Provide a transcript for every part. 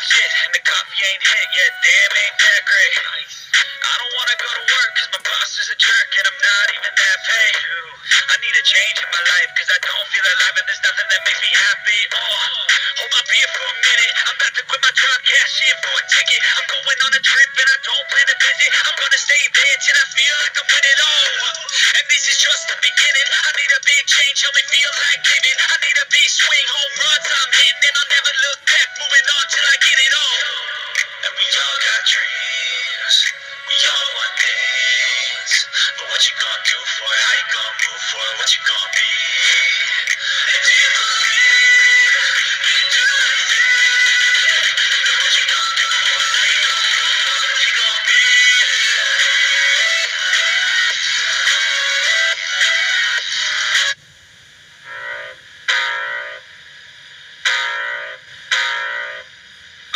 shit, and the coffee ain't hit yet. Damn, ain't that great. I don't wanna go to work cause my boss is a jerk and I'm not even that paid. I need a change in my life cause I don't feel alive and there's nothing that makes me happy. Hold my beer for a minute. I'm about to quit my job, cash in for a ticket. I'm going on a trip and I don't plan to visit. I'm gonna stay there till I feel like I'm winning all. And this is just the beginning. I need a big change, help me feel like living. I need a big swing, home runs I'm hitting, and I'll never look back, moving on till I get it all. And we all got dreams, we all want things, but what you gonna do for it? How you gonna move for it? What you gonna be? And do you believe we can do anything? And what you gonna do for it? How you gonna move for it? What you gonna be?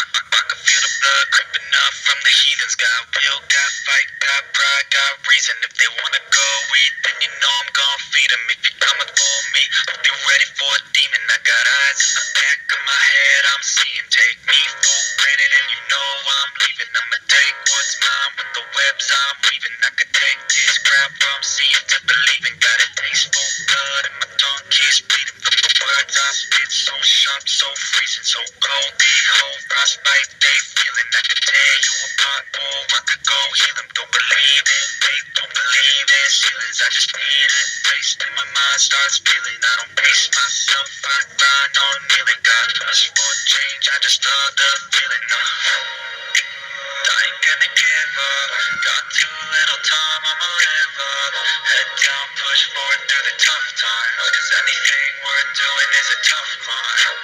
I can feel the blood creeping up from the heathens. Got will, got fight, got pride, got reason. If they wanna go eat, then you know I'm gon' feed them. If you're coming for me, hope you're ready for a demon. I got eyes in the back of my head, I'm seeing. Take me for granted and you know I'm leaving. I'ma take what's mine with the webs I'm weaving. I could take this crowd from seeing to believing. Got a taste for blood and my tongue keeps bleeding from the words I spit. So sharp, so freezing, so cold. The whole frostbite they feeling. I could tear you apart or I could go heal them. Don't believe in faith, don't believe in ceilings. I just need a taste and my mind starts feeling. I don't pace myself, I grind on kneeling. Got lust for change, I just love the feeling. I ain't gonna give up. Got too little time, I'ma live up. Head down, push forward through the tough times. Cause anything worth doing is a tough climb.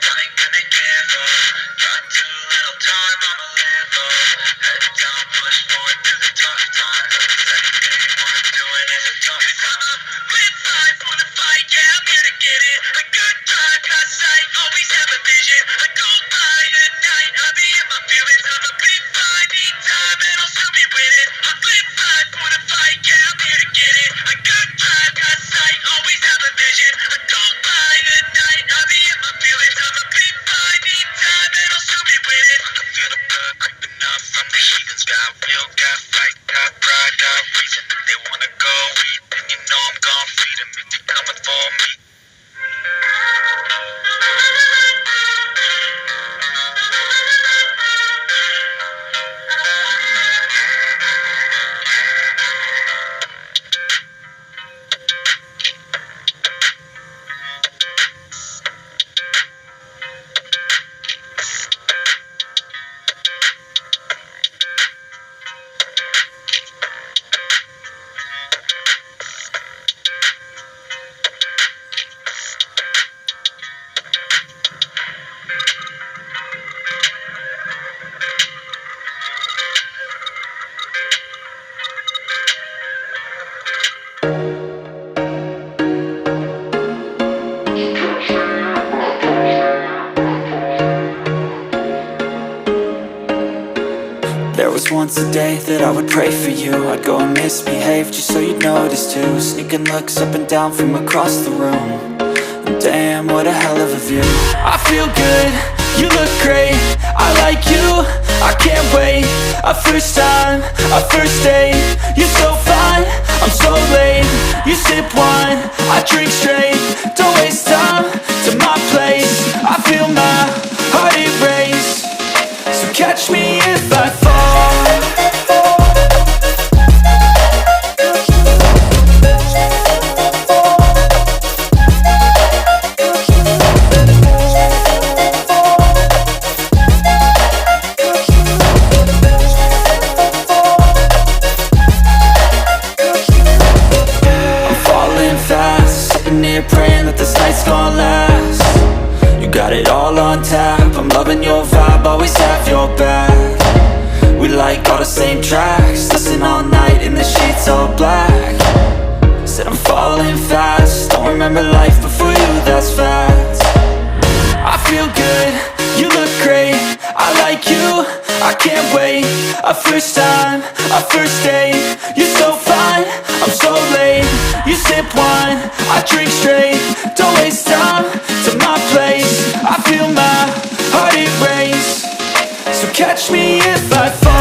I ain't gonna give up. Got too little time, I'ma live up. Head down, push forward through the tough times. Cause anything worth doing is a tough climb. Live life for the fight, yeah, I'm here to get it. I got drive, got sight, always have a vision. I go by at night, I be in my feelings. I'm a big fight, need time, and I'll still be with it. I live life for the fight, yeah, I'm here to get it. I got drive, got sight, always have a vision. I go by at night, I be in my feelings. I'm a big fight, need time, and I'll still be with it. I can feel the blood creeping up from the heathens. Got will, got fight, got pride, got reason. If they wanna go eat, then you know I'm gon' feed them. If you're coming for me. There was once a day that I would pray for you. I'd go and misbehave just so you'd notice too. Sneaking looks up and down from across the room. And damn, what a hell of a view. I feel good, you look great, I like you, I can't wait. A first time, a first date. You're so fine, I'm so late. You sip wine, I drink straight. Don't waste time to my place. I feel my heart erase. So catch me if I fall. I'm falling fast, sitting here praying that this night's gonna last. You got it all on tap, I'm loving your vibe, always have your back. We like all the same tracks, listen all night in the sheets all black. Said I'm falling fast, don't remember life before you, that's fact. I feel good, you look great, I like you, I can't wait. A first time, a first date. You're so fine, I'm so late. You sip wine, I drink straight. Don't waste time to my place. I feel my heart erase. catch me if I fall.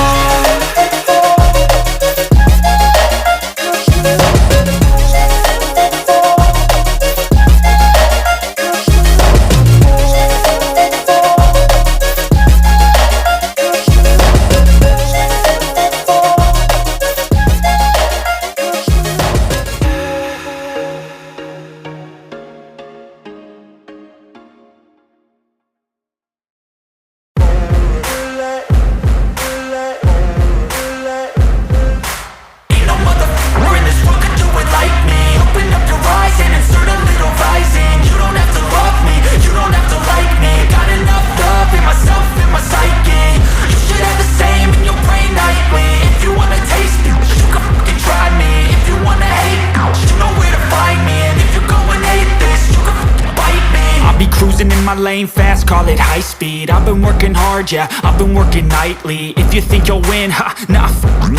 Cruising in my lane fast, call it high speed. I've been working hard, yeah, I've been working nightly. If you think you'll win, ha, nah,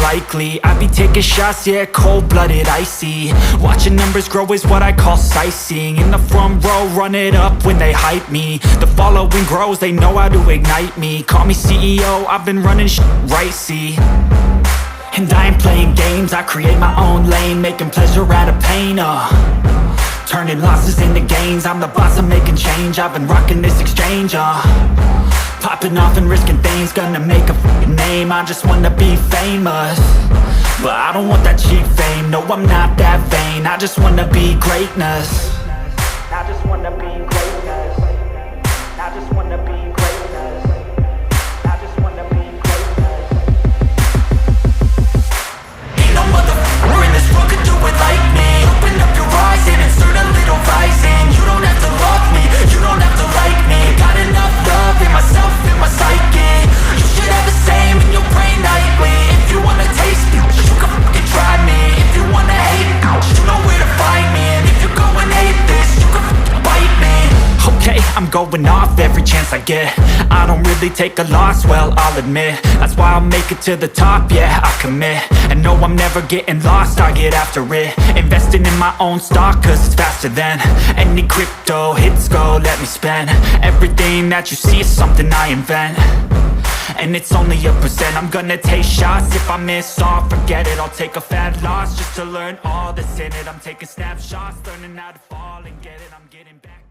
likely. I be taking shots, yeah, cold-blooded, icy. Watching numbers grow is what I call sightseeing. In the front row, run it up when they hype me. The following grows, they know how to ignite me. Call me CEO, I've been running right, see. And I ain't playing games, I create my own lane, making pleasure out of pain, turning losses into gains. I'm the boss, I'm making change. I've been rocking this exchange, popping off and risking things. Gonna make a name, I just wanna be famous. But I don't want that cheap fame, no, I'm not that vain. I just wanna be greatness. I just wanna be greatness. I just wanna be greatness. I just wanna be greatness. Ain't no motherfucker in this world could do it like me. Open up your eyes and insert a little rising. You don't have to love me, you don't have to like me. Got enough love in myself, in my psyche. You should have the same in your brain nightly. If you wanna taste me, you can fucking try me. If you wanna hate me, you know where to find me. And if you're going hate this, you can fucking bite me. Okay, I'm going off every chance I get. I don't really take a loss, well, I'll admit. That's why I'll make it to the top, yeah, I commit. And no, I'm never getting lost, I get after it. Investing in my own stock, cause it's faster than any crypto hits go, let me spend. Everything that you see is something I invent. And it's only a percent. I'm gonna take shots. If I miss all, forget it. I'll take a fat loss just to learn all that's in it. I'm taking snapshots, learning how to fall and get it. I'm getting back.